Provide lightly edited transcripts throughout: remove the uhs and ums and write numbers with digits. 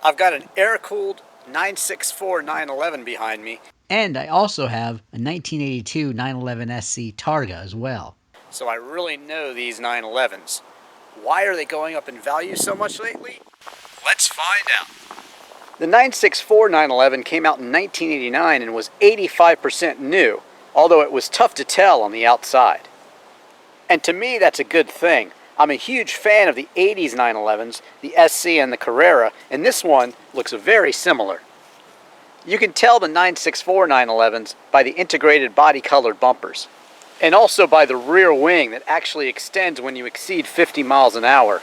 I've got an air-cooled 964 911 behind me. And I also have a 1982 911 SC Targa as well. So I really know these 911s. Why are they going up in value so much lately? Let's find out. The 964 911 came out in 1989 and was 85% new, although it was tough to tell on the outside. And to me, that's a good thing. I'm a huge fan of the 80s 911s, the SC and the Carrera, and this one looks very similar. You can tell the 964 911s by the integrated body-colored bumpers, and also by the rear wing that actually extends when you exceed 50 miles an hour.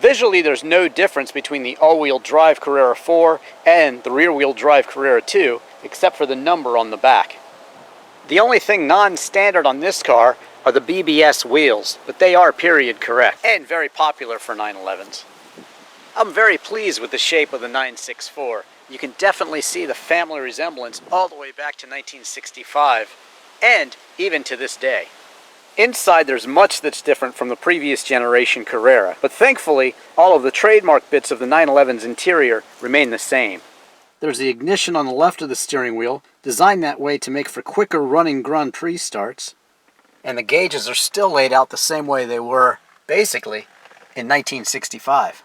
Visually, there's no difference between the all-wheel drive Carrera 4 and the rear-wheel drive Carrera 2, except for the number on the back. The only thing non-standard on this car are the BBS wheels, but they are period correct and very popular for 911s. I'm very pleased with the shape of the 964. You can definitely see the family resemblance all the way back to 1965 and even to this day. Inside there's much that's different from the previous generation Carrera, but thankfully all of the trademark bits of the 911's interior remain the same. There's the ignition on the left of the steering wheel, designed that way to make for quicker running Grand Prix starts. And the gauges are still laid out the same way they were, basically, in 1965.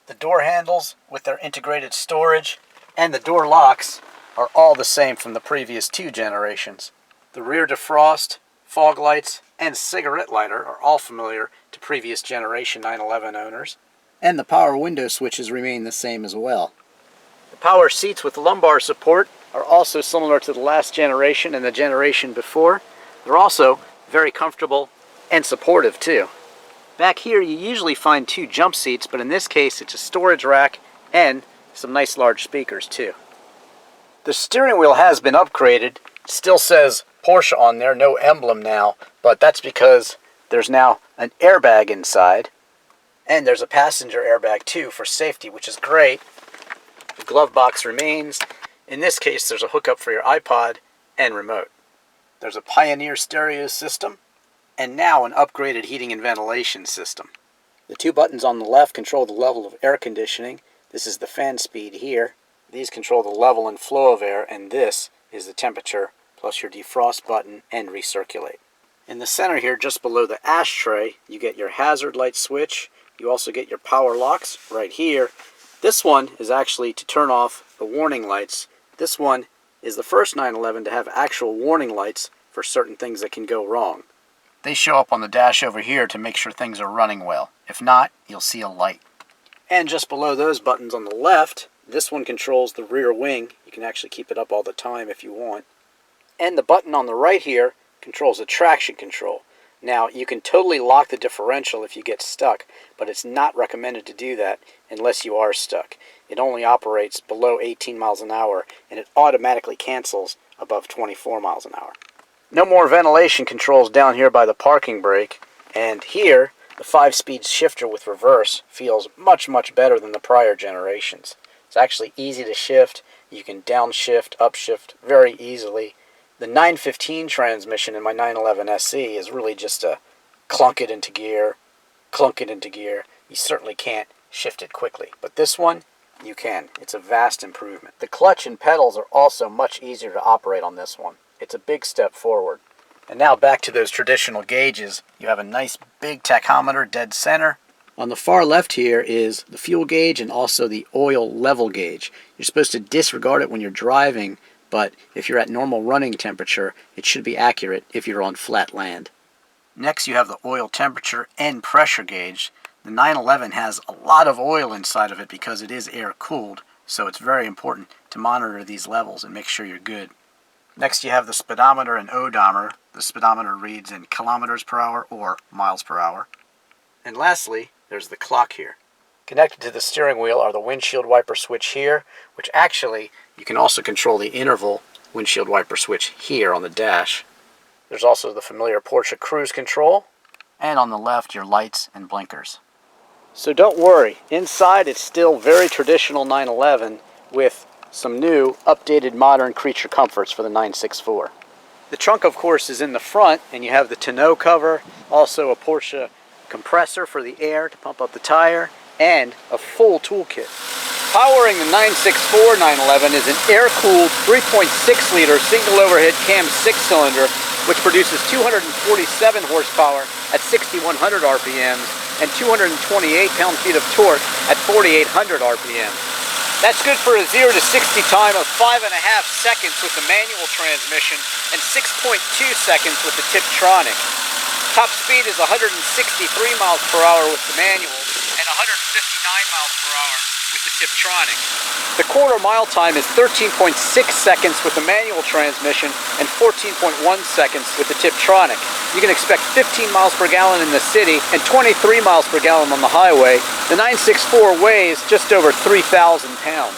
The door handles, with their integrated storage, and the door locks are all the same from the previous two generations. The rear defrost, fog lights, and cigarette lighter are all familiar to previous generation 911 owners. And the power window switches remain the same as well. The power seats with lumbar support are also similar to the last generation and the generation before. They're also very comfortable and supportive too. Back here you usually find two jump seats, but in this case it's a storage rack and some nice large speakers too. The steering wheel has been upgraded. It still says Porsche on there, no emblem now, but that's because there's now an airbag inside. And there's a passenger airbag too for safety, which is great. The glove box remains. In this case there's a hookup for your iPod and remote. There's a Pioneer stereo system, and now an upgraded heating and ventilation system. The two buttons on the left control the level of air conditioning. This is the fan speed here. These control the level and flow of air, and this is the temperature, plus your defrost button and recirculate. In the center here, just below the ashtray, you get your hazard light switch. You also get your power locks right here. This one is actually to turn off the warning lights. This one is the first 911 to have actual warning lights for certain things that can go wrong. They show up on the dash over here to make sure things are running well. If not, you'll see a light. And just below those buttons on the left, this one controls the rear wing. You can actually keep it up all the time if you want. And the button on the right here controls the traction control. Now, you can totally lock the differential if you get stuck, but it's not recommended to do that unless you are stuck. It only operates below 18 miles an hour, and it automatically cancels above 24 miles an hour. No more ventilation controls down here by the parking brake, and here, the 5-speed shifter with reverse feels much, much better than the prior generations. It's actually easy to shift. You can downshift, upshift very easily. The 915 transmission in my 911 SC is really just a clunk it into gear, clunk it into gear. You certainly can't shift it quickly, but this one, you can. It's a vast improvement. The clutch and pedals are also much easier to operate on this one. It's a big step forward. And now back to those traditional gauges. You have a nice big tachometer dead center. On the far left here is the fuel gauge and also the oil level gauge. You're supposed to disregard it when you're driving, but if you're at normal running temperature, it should be accurate if you're on flat land. Next you have the oil temperature and pressure gauge. The 911 has a lot of oil inside of it because it is air cooled, so it's very important to monitor these levels and make sure you're good. Next you have the speedometer and odometer. The speedometer reads in kilometers per hour or miles per hour. And lastly, there's the clock here. Connected to the steering wheel are the windshield wiper switch here, which actually you can also control the interval windshield wiper switch here on the dash. There's also the familiar Porsche cruise control, and on the left your lights and blinkers. So don't worry, inside it's still very traditional 911 with some new, updated modern creature comforts for the 964. The trunk, of course, is in the front, and you have the tonneau cover, also a Porsche compressor for the air to pump up the tire, and a full toolkit. Powering the 964 911 is an air-cooled 3.6-liter single overhead cam 6-cylinder, which produces 247 horsepower at 6,100 RPMs and 228 pound-feet of torque at 4,800 RPMs. That's good for a 0 to 60 time of 5.5 seconds with the manual transmission and 6.2 seconds with the Tiptronic. Top speed is 163 miles per hour with the manual and 159 miles per hour with the Tiptronic. The quarter mile time is 13.6 seconds with the manual transmission and 14.1 seconds with the Tiptronic. You can expect 15 miles per gallon in the city and 23 miles per gallon on the highway. The 964 weighs just over 3,000 pounds.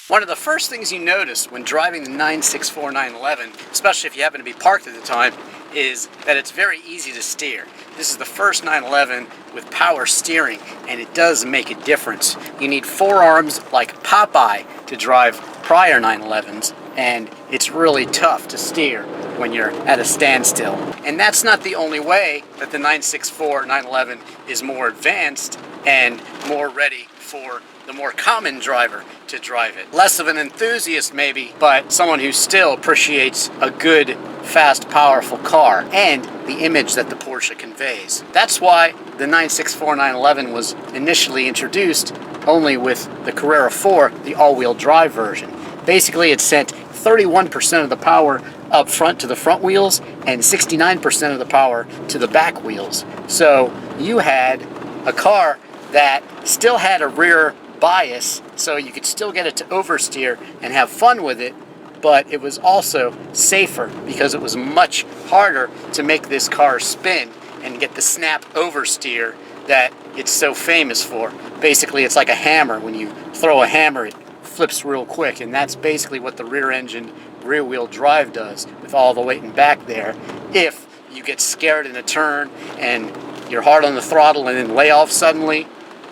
One of the first things you notice when driving the 964 911, especially if you happen to be parked at the time, is that it's very easy to steer. This is the first 911 with power steering, and it does make a difference. You need forearms like Popeye to drive prior 911s, and it's really tough to steer when you're at a standstill. And that's not the only way that the 964 911 is more advanced and more ready for the more common driver to drive it. Less of an enthusiast maybe, but someone who still appreciates a good, fast, powerful car and the image that the Porsche conveys. That's why the 964 911 was initially introduced only with the Carrera 4, the all-wheel drive version. Basically, it sent 31% of the power up front to the front wheels and 69% of the power to the back wheels. So you had a car that still had a rear bias, so you could still get it to oversteer and have fun with it, but it was also safer because it was much harder to make this car spin and get the snap oversteer that it's so famous for. Basically, it's like a hammer. When you throw a hammer, it flips real quick, and that's basically what the rear-engine, rear-wheel drive does with all the weight and back there. If you get scared in a turn and you're hard on the throttle and then lay off suddenly,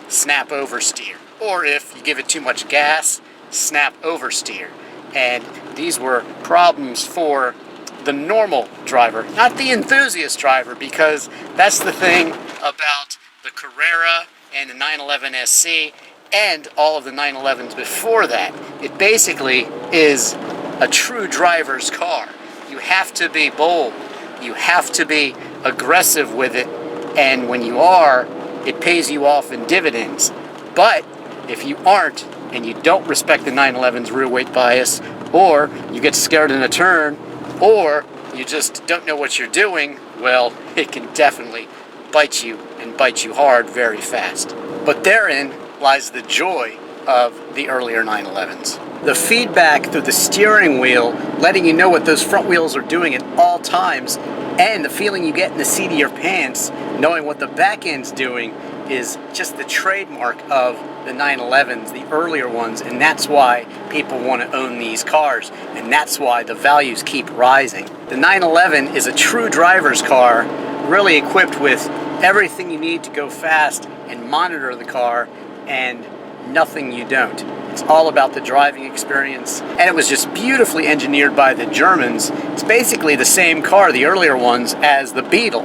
snap oversteer. Or if you give it too much gas, snap oversteer. And these were problems for the normal driver, not the enthusiast driver, because that's the thing about the Carrera and the 911 SC and all of the 911s before that. It basically is a true driver's car. You have to be bold. You have to be aggressive with it. And when you are, it pays you off in dividends. But if you aren't, and you don't respect the 911's rear weight bias, or you get scared in a turn, or you just don't know what you're doing, well, it can definitely bite you, and bite you hard very fast. But therein lies the joy of the earlier 911s. The feedback through the steering wheel, letting you know what those front wheels are doing at all times, and the feeling you get in the seat of your pants, knowing what the back end's doing, is just the trademark of the 911s, the earlier ones, and that's why people want to own these cars, and that's why the values keep rising. The 911 is a true driver's car, really equipped with everything you need to go fast and monitor the car, and nothing you don't. It's all about the driving experience, and it was just beautifully engineered by the Germans. It's basically the same car, the earlier ones, as the Beetle.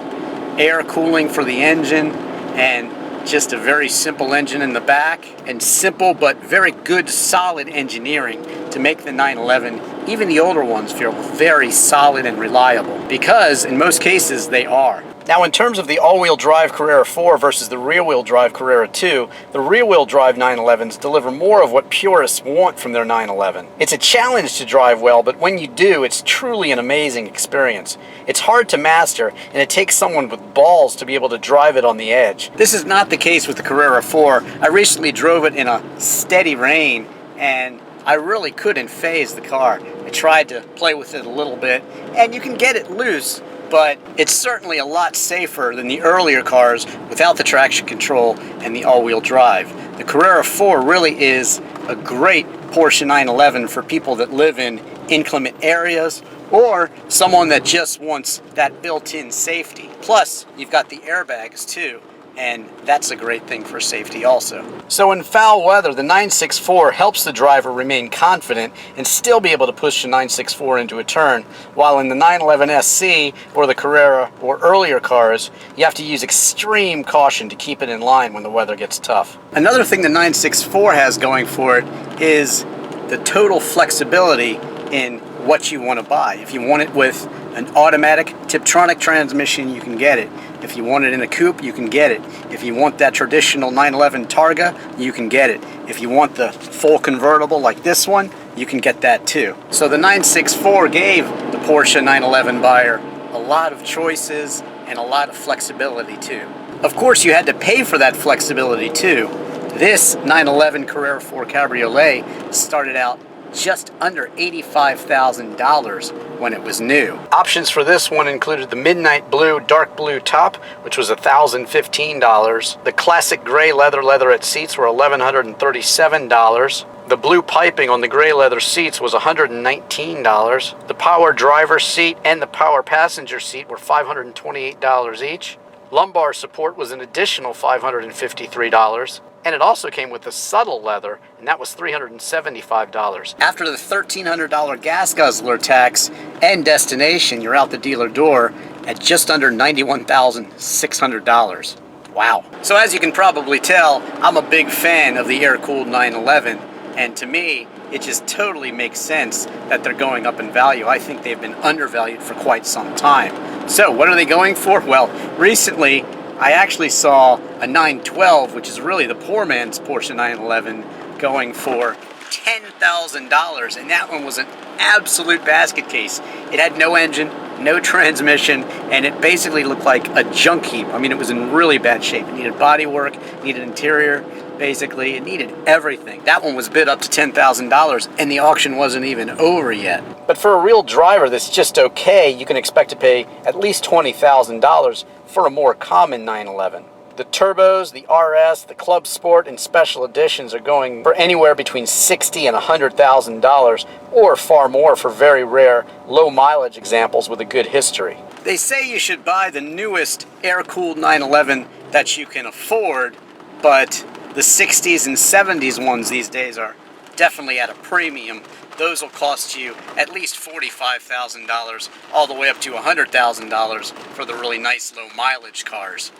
Air cooling for the engine, and just a very simple engine in the back, and simple but very good solid engineering to make the 911, even the older ones, feel very solid and reliable, because in most cases they are. Now, in terms of the all-wheel drive Carrera 4 versus the rear-wheel drive Carrera 2, the rear-wheel drive 911s deliver more of what purists want from their 911. It's a challenge to drive well, but when you do, it's truly an amazing experience. It's hard to master, and it takes someone with balls to be able to drive it on the edge. This is not the case with the Carrera 4. I recently drove it in a steady rain, and I really couldn't phase the car. I tried to play with it a little bit, and you can get it loose, but it's certainly a lot safer than the earlier cars without the traction control and the all-wheel drive. The Carrera 4 really is a great Porsche 911 for people that live in inclement areas, or someone that just wants that built-in safety. Plus, you've got the airbags too, and that's a great thing for safety also. So in foul weather, the 964 helps the driver remain confident and still be able to push the 964 into a turn, while in the 911 SC or the Carrera or earlier cars, you have to use extreme caution to keep it in line when the weather gets tough. Another thing the 964 has going for it is the total flexibility in what you want to buy. If you want it with an automatic Tiptronic transmission, you can get it. If you want it in a coupe, you can get it. If you want that traditional 911 Targa, you can get it. If you want the full convertible like this one, you can get that too. So the 964 gave the Porsche 911 buyer a lot of choices and a lot of flexibility too. Of course, you had to pay for that flexibility too. This 911 Carrera 4 Cabriolet started out just under $85,000 when it was new. Options for this one included the midnight blue, dark blue top, which was $1,015. The classic gray leatherette seats were $1,137. The blue piping on the gray leather seats was $119. The power driver seat and the power passenger seat were $528 each. Lumbar support was an additional $553. And it also came with the subtle leather, and that was $375. After the $1,300 gas guzzler tax and destination, you're out the dealer door at just under $91,600. Wow. So as you can probably tell, I'm a big fan of the air-cooled 911, and to me, it just totally makes sense that they're going up in value. I think they've been undervalued for quite some time. So what are they going for? Well, recently, I actually saw a 912, which is really the poor man's Porsche 911, going for $10,000, and that one was an absolute basket case. It had no engine, no transmission, and it basically looked like a junk heap. I mean, it was in really bad shape. It needed body work, needed interior, basically. It needed everything. That one was bid up to $10,000, and the auction wasn't even over yet. But for a real driver that's just okay, you can expect to pay at least $20,000 for a more common 911. The turbos, the RS, the Club Sport, and Special Editions are going for anywhere between $60,000 and $100,000, or far more for very rare, low-mileage examples with a good history. They say you should buy the newest air-cooled 911 that you can afford, but the 60s and 70s ones these days are definitely at a premium. Those will cost you at least $45,000 all the way up to $100,000 for the really nice low mileage cars.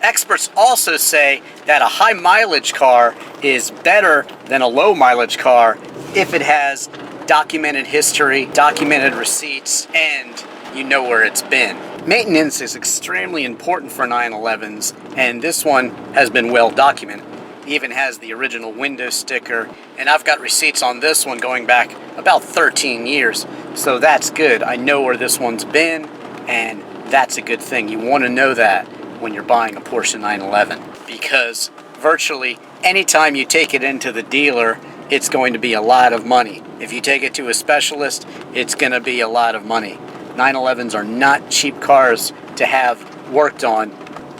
Experts also say that a high mileage car is better than a low mileage car if it has documented history, documented receipts, and you know where it's been. Maintenance is extremely important for 911s, and this one has been well documented. It even has the original window sticker, and I've got receipts on this one going back about 13 years, so that's good. I know where this one's been, and that's a good thing. You want to know that when you're buying a Porsche 911, because virtually anytime you take it into the dealer, it's going to be a lot of money. If you take it to a specialist, it's going to be a lot of money. 911s are not cheap cars to have worked on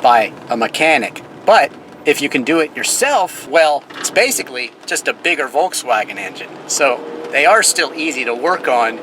by a mechanic, but if you can do it yourself, well, it's basically just a bigger Volkswagen engine. So they are still easy to work on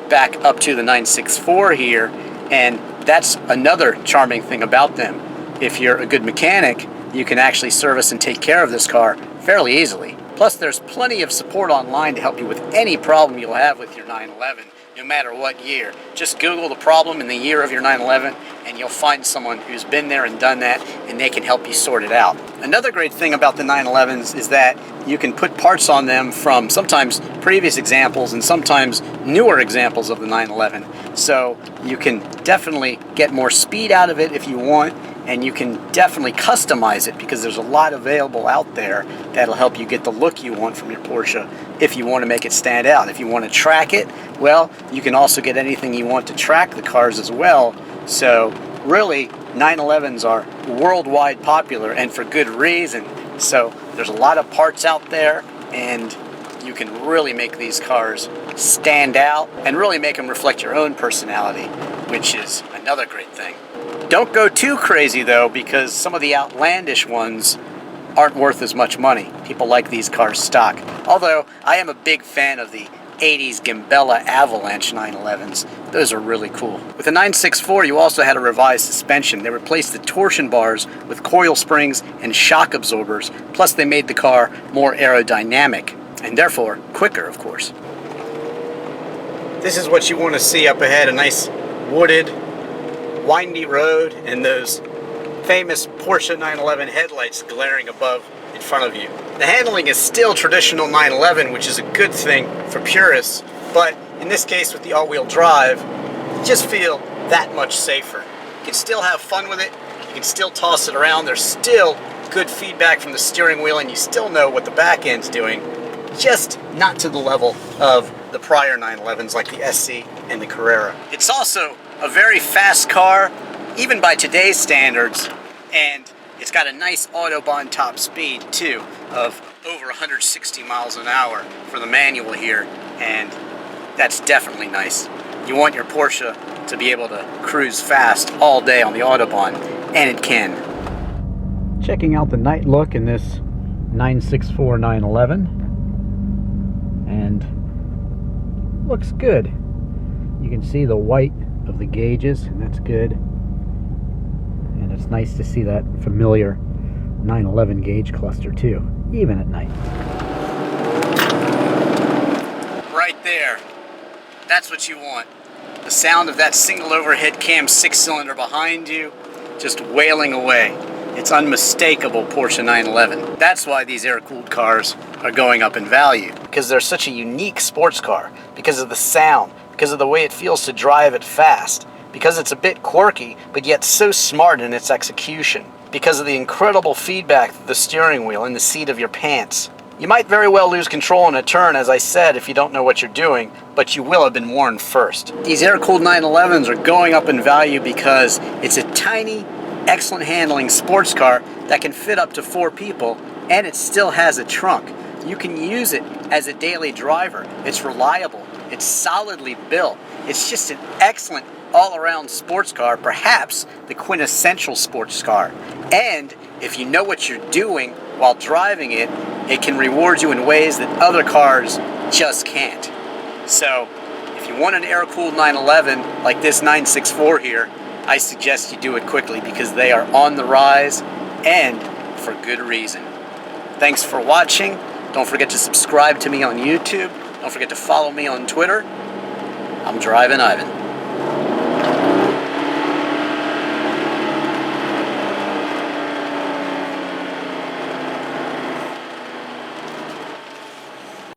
back up to the 964 here, and that's another charming thing about them. If you're a good mechanic, you can actually service and take care of this car fairly easily. Plus, there's plenty of support online to help you with any problem you'll have with your 911, no matter what year. Just Google the problem in the year of your 911, and you'll find someone who's been there and done that, and they can help you sort it out. Another great thing about the 911s is that you can put parts on them from sometimes previous examples and sometimes newer examples of the 911. So you can definitely get more speed out of it if you want, and you can definitely customize it because there's a lot available out there that'll help you get the look you want from your Porsche if you want to make it stand out. If you want to track it, well, you can also get anything you want to track the cars as well. So really, 911s are worldwide popular, and for good reason. So there's a lot of parts out there, and you can really make these cars stand out and really make them reflect your own personality, which is another great thing. Don't go too crazy though, because some of the outlandish ones aren't worth as much money. People like these cars stock. Although I am a big fan of the 80s Gambella Avalanche 911s. Those are really cool. With the 964, you also had a revised suspension. They replaced the torsion bars with coil springs and shock absorbers, plus they made the car more aerodynamic, and therefore quicker, of course. This is what you want to see up ahead, a nice wooded, windy road, and those famous Porsche 911 headlights glaring above in front of you. The handling is still traditional 911, which is a good thing for purists, but in this case with the all-wheel drive, you just feel that much safer. You can still have fun with it, you can still toss it around, there's still good feedback from the steering wheel, and you still know what the back end's doing, just not to the level of the prior 911s like the SC and the Carrera. It's also a very fast car, even by today's standards, and it's got a nice Autobahn top speed too of over 160 miles an hour for the manual here, and that's definitely nice. You want your Porsche to be able to cruise fast all day on the Autobahn, and it can. Checking out the night look in this 964 911, and looks good. You can see the white of the gauges, and that's good. And it's nice to see that familiar 911 gauge cluster too, even at night. Right there. That's what you want. The sound of that single overhead cam 6-cylinder behind you just wailing away. It's unmistakable Porsche 911. That's why these air-cooled cars are going up in value, because they're such a unique sports car, because of the sound, because of the way it feels to drive it fast, because it's a bit quirky, but yet so smart in its execution, because of the incredible feedback of the steering wheel and the seat of your pants. You might very well lose control in a turn, as I said, if you don't know what you're doing, but you will have been warned first. These air-cooled 911s are going up in value because it's a tiny, excellent handling sports car that can fit up to 4 people, and it still has a trunk. You can use it as a daily driver. It's reliable. It's solidly built. It's just an excellent all-around sports car, perhaps the quintessential sports car. And if you know what you're doing while driving it, it can reward you in ways that other cars just can't. So if you want an air-cooled 911 like this 964 here, I suggest you do it quickly, because they are on the rise, and for good reason. Thanks for watching. Don't forget to subscribe to me on YouTube. Don't forget to follow me on Twitter. I'm Drivin Ivan.